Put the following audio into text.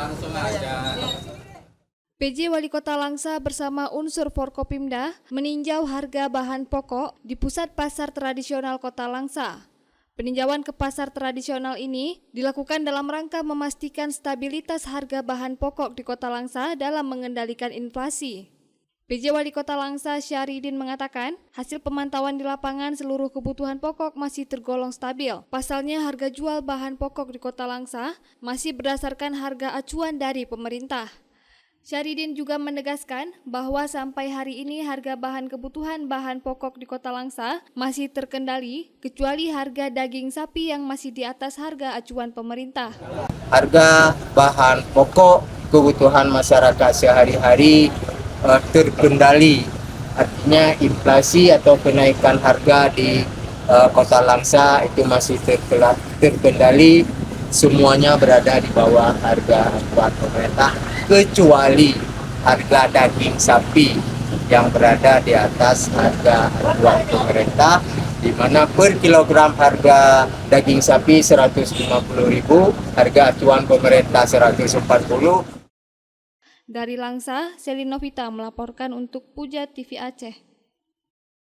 Langsung aja. PJ Wali Kota Langsa bersama unsur Forkopimda meninjau harga bahan pokok di pusat pasar tradisional Kota Langsa. Peninjauan ke pasar tradisional ini dilakukan dalam rangka memastikan stabilitas harga bahan pokok di Kota Langsa dalam mengendalikan inflasi. PJ Wali Kota Langsa Syahridin mengatakan, hasil pemantauan di lapangan seluruh kebutuhan pokok masih tergolong stabil. Pasalnya harga jual bahan pokok di Kota Langsa masih berdasarkan harga acuan dari pemerintah. Syahridin juga menegaskan bahwa sampai hari ini harga bahan kebutuhan bahan pokok di Kota Langsa masih terkendali, kecuali harga daging sapi yang masih di atas harga acuan pemerintah. Harga bahan pokok kebutuhan masyarakat sehari-hari terkendali, artinya inflasi atau kenaikan harga di Kota Langsa itu masih terkendali, semuanya berada di bawah harga acuan pemerintah kecuali harga daging sapi yang berada di atas harga acuan pemerintah, di mana per kilogram harga daging sapi 150.000, harga acuan pemerintah 140. Dari Langsa, Selin Novita melaporkan untuk Puja TV Aceh.